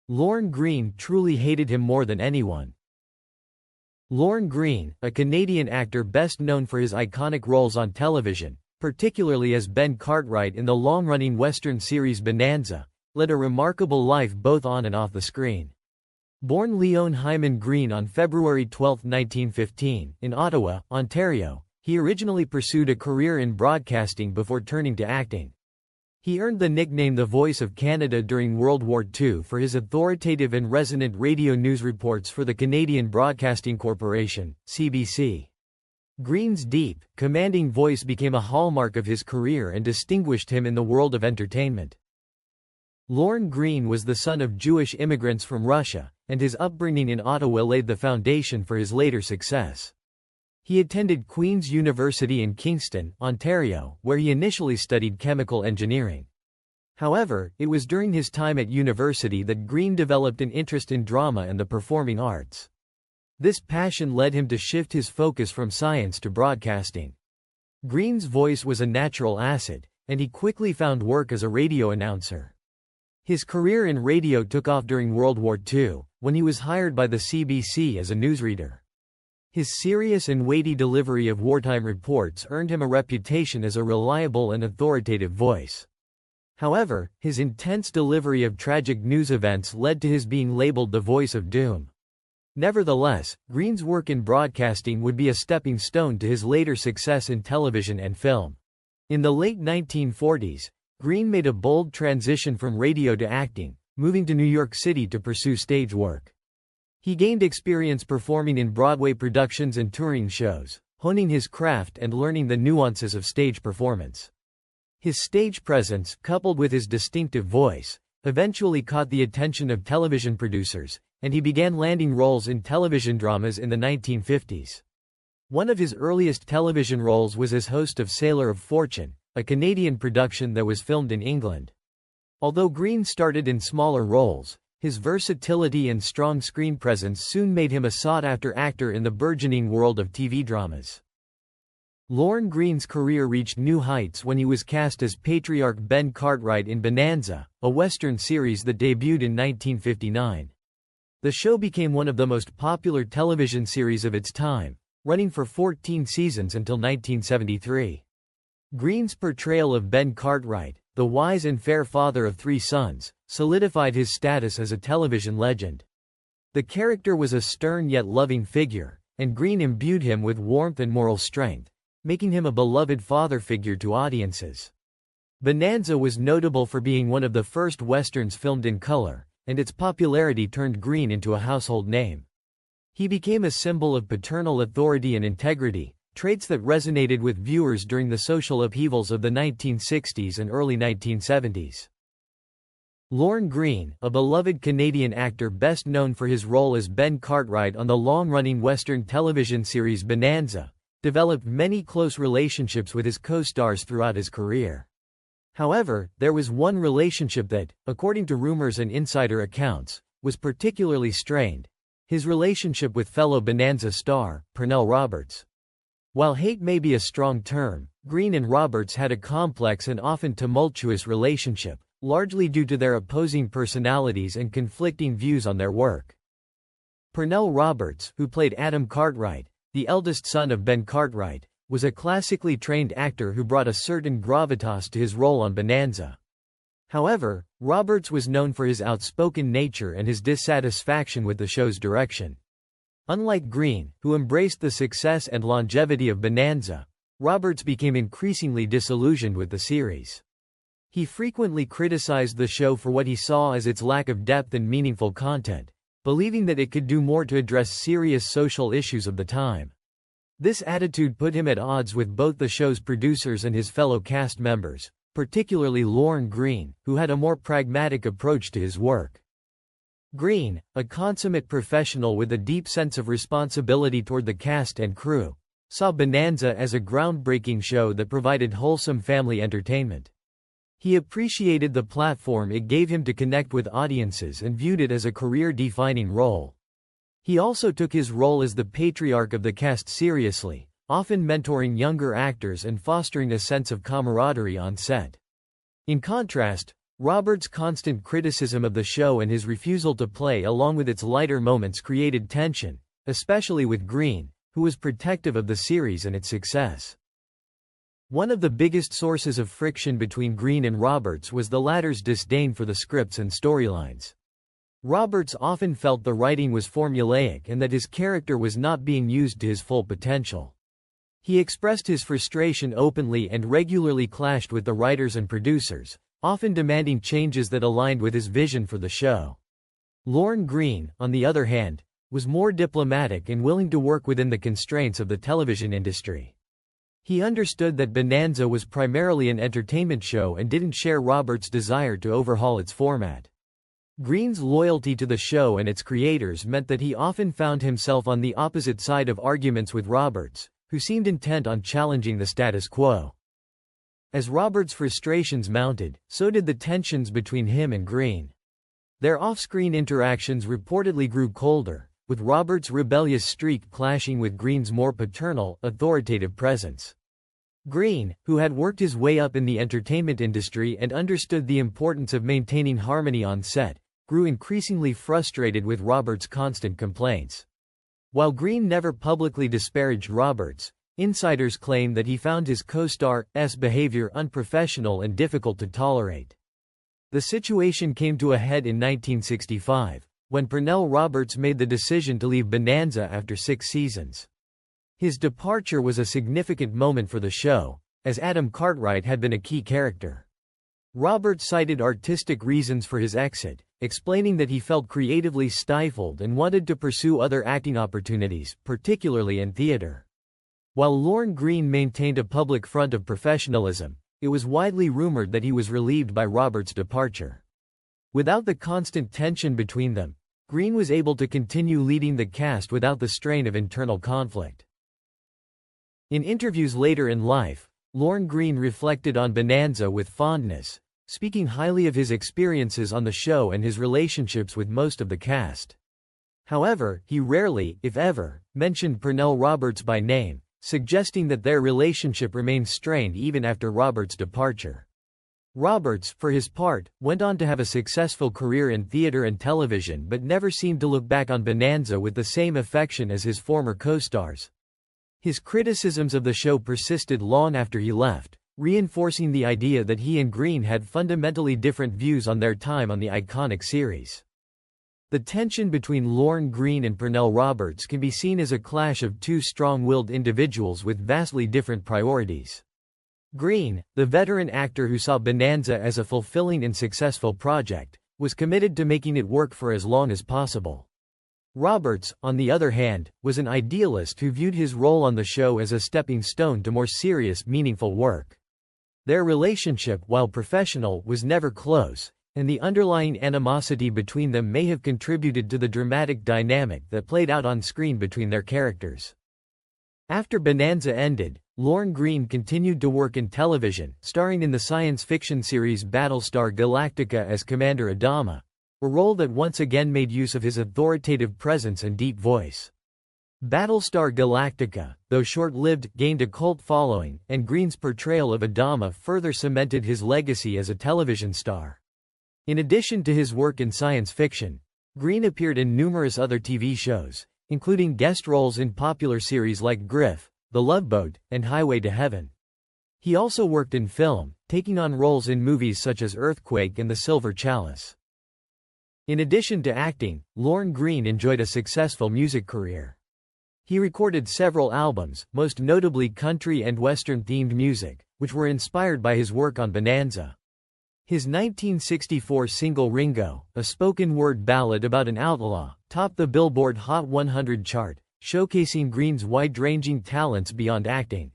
Lorne Greene truly hated him more than anyone. Lorne Greene, a Canadian actor best known for his iconic roles on television, particularly as Ben Cartwright in the long-running Western series Bonanza, led a remarkable life both on and off the screen. Born Leon Hyman Greene on February 12, 1915, in Ottawa, Ontario, he originally pursued a career in broadcasting before turning to acting. He earned the nickname the Voice of Canada during World War II for his authoritative and resonant radio news reports for the Canadian Broadcasting Corporation, CBC. Greene's deep, commanding voice became a hallmark of his career and distinguished him in the world of entertainment. Lorne Greene was the son of Jewish immigrants from Russia, and his upbringing in Ottawa laid the foundation for his later success. He attended Queen's University in Kingston, Ontario, where he initially studied chemical engineering. However, it was during his time at university that Greene developed an interest in drama and the performing arts. This passion led him to shift his focus from science to broadcasting. Greene's voice was a natural asset, and he quickly found work as a radio announcer. His career in radio took off during World War II, when he was hired by the CBC as a newsreader. His serious and weighty delivery of wartime reports earned him a reputation as a reliable and authoritative voice. However, his intense delivery of tragic news events led to his being labeled the voice of doom. Nevertheless, Greene's work in broadcasting would be a stepping stone to his later success in television and film. In the late 1940s, Greene made a bold transition from radio to acting, moving to New York City to pursue stage work. He gained experience performing in Broadway productions and touring shows, honing his craft and learning the nuances of stage performance. His stage presence, coupled with his distinctive voice, eventually caught the attention of television producers, and he began landing roles in television dramas in the 1950s. One of his earliest television roles was as host of Sailor of Fortune, a Canadian production that was filmed in England. Although Greene started in smaller roles, his versatility and strong screen presence soon made him a sought-after actor in the burgeoning world of TV dramas. Lorne Greene's career reached new heights when he was cast as patriarch Ben Cartwright in Bonanza, a Western series that debuted in 1959. The show became one of the most popular television series of its time, running for 14 seasons until 1973. Greene's portrayal of Ben Cartwright, the wise and fair father of 3 sons, solidified his status as a television legend. The character was a stern yet loving figure, and Greene imbued him with warmth and moral strength, making him a beloved father figure to audiences. Bonanza was notable for being one of the first westerns filmed in color, and its popularity turned Greene into a household name. He became a symbol of paternal authority and integrity, traits that resonated with viewers during the social upheavals of the 1960s and early 1970s. Lorne Greene, a beloved Canadian actor best known for his role as Ben Cartwright on the long-running Western television series Bonanza, developed many close relationships with his co-stars throughout his career. However, there was one relationship that, according to rumors and insider accounts, was particularly strained: his relationship with fellow Bonanza star, Pernell Roberts. While hate may be a strong term, Greene and Roberts had a complex and often tumultuous relationship, largely due to their opposing personalities and conflicting views on their work. Pernell Roberts, who played Adam Cartwright, the eldest son of Ben Cartwright, was a classically trained actor who brought a certain gravitas to his role on Bonanza. However, Roberts was known for his outspoken nature and his dissatisfaction with the show's direction. Unlike Greene, who embraced the success and longevity of Bonanza, Roberts became increasingly disillusioned with the series. He frequently criticized the show for what he saw as its lack of depth and meaningful content, believing that it could do more to address serious social issues of the time. This attitude put him at odds with both the show's producers and his fellow cast members, particularly Lorne Greene, who had a more pragmatic approach to his work. Greene, a consummate professional with a deep sense of responsibility toward the cast and crew, saw Bonanza as a groundbreaking show that provided wholesome family entertainment. He appreciated the platform it gave him to connect with audiences and viewed it as a career-defining role. He also took his role as the patriarch of the cast seriously, often mentoring younger actors and fostering a sense of camaraderie on set. In contrast, Roberts' constant criticism of the show and his refusal to play along with its lighter moments created tension, especially with Green, who was protective of the series and its success. One of the biggest sources of friction between Green and Roberts was the latter's disdain for the scripts and storylines. Roberts often felt the writing was formulaic and that his character was not being used to his full potential. He expressed his frustration openly and regularly clashed with the writers and producers, often demanding changes that aligned with his vision for the show. Lorne Greene, on the other hand, was more diplomatic and willing to work within the constraints of the television industry. He understood that Bonanza was primarily an entertainment show and didn't share Roberts' desire to overhaul its format. Greene's loyalty to the show and its creators meant that he often found himself on the opposite side of arguments with Roberts, who seemed intent on challenging the status quo. As Roberts' frustrations mounted, so did the tensions between him and Greene. Their off-screen interactions reportedly grew colder, with Roberts' rebellious streak clashing with Greene's more paternal, authoritative presence. Greene, who had worked his way up in the entertainment industry and understood the importance of maintaining harmony on set, grew increasingly frustrated with Roberts' constant complaints. While Greene never publicly disparaged Roberts, insiders claim that he found his co-star's behavior unprofessional and difficult to tolerate. The situation came to a head in 1965, when Pernell Roberts made the decision to leave Bonanza after 6 seasons. His departure was a significant moment for the show, as Adam Cartwright had been a key character. Roberts cited artistic reasons for his exit, explaining that he felt creatively stifled and wanted to pursue other acting opportunities, particularly in theater. While Lorne Greene maintained a public front of professionalism, it was widely rumored that he was relieved by Roberts' departure. Without the constant tension between them, Greene was able to continue leading the cast without the strain of internal conflict. In interviews later in life, Lorne Greene reflected on Bonanza with fondness, speaking highly of his experiences on the show and his relationships with most of the cast. However, he rarely, if ever, mentioned Pernell Roberts by name, suggesting that their relationship remained strained even after Roberts' departure. Roberts, for his part, went on to have a successful career in theater and television but never seemed to look back on Bonanza with the same affection as his former co-stars. His criticisms of the show persisted long after he left, reinforcing the idea that he and Greene had fundamentally different views on their time on the iconic series. The tension between Lorne Greene and Pernell Roberts can be seen as a clash of two strong-willed individuals with vastly different priorities. Greene, the veteran actor who saw Bonanza as a fulfilling and successful project, was committed to making it work for as long as possible. Roberts, on the other hand, was an idealist who viewed his role on the show as a stepping stone to more serious, meaningful work. Their relationship, while professional, was never close, and the underlying animosity between them may have contributed to the dramatic dynamic that played out on screen between their characters. After Bonanza ended, Lorne Greene continued to work in television, starring in the science fiction series Battlestar Galactica as Commander Adama, a role that once again made use of his authoritative presence and deep voice. Battlestar Galactica, though short-lived, gained a cult following, and Greene's portrayal of Adama further cemented his legacy as a television star. In addition to his work in science fiction, Greene appeared in numerous other TV shows, including guest roles in popular series like Griff, The Love Boat, and Highway to Heaven. He also worked in film, taking on roles in movies such as Earthquake and The Silver Chalice. In addition to acting, Lorne Greene enjoyed a successful music career. He recorded several albums, most notably country and western-themed music, which were inspired by his work on Bonanza. His 1964 single Ringo, a spoken-word ballad about an outlaw, topped the Billboard Hot 100 chart, showcasing Greene's wide-ranging talents beyond acting.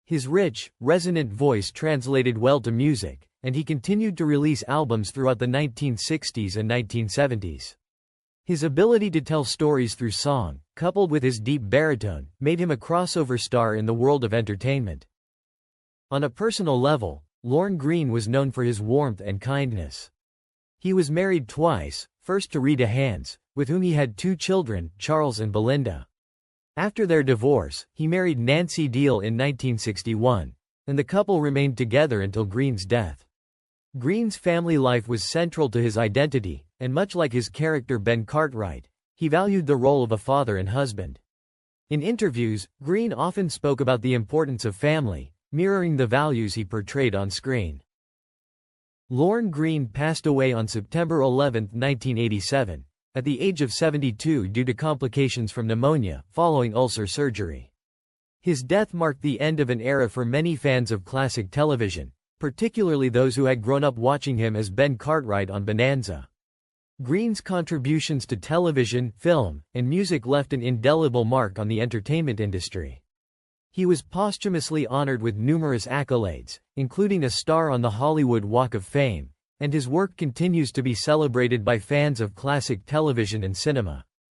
His rich, resonant voice translated well to music, and he continued to release albums throughout the 1960s and 1970s. His ability to tell stories through song, coupled with his deep baritone, made him a crossover star in the world of entertainment. On a personal level, Lorne Greene was known for his warmth and kindness. He was married twice, first to Rita Hands, with whom he had 2 children, Charles and Belinda. After their divorce, he married Nancy Deal in 1961, and the couple remained together until Greene's death. Green's family life was central to his identity, and much like his character Ben Cartwright, he valued the role of a father and husband. In interviews, Green often spoke about the importance of family, mirroring the values he portrayed on screen. Lorne Greene passed away on September 11, 1987, at the age of 72 due to complications from pneumonia, following ulcer surgery. His death marked the end of an era for many fans of classic television, particularly those who had grown up watching him as Ben Cartwright on Bonanza. Green's contributions to television, film, and music left an indelible mark on the entertainment industry. He was posthumously honored with numerous accolades, including a star on the Hollywood Walk of Fame, and his work continues to be celebrated by fans of classic television and cinema.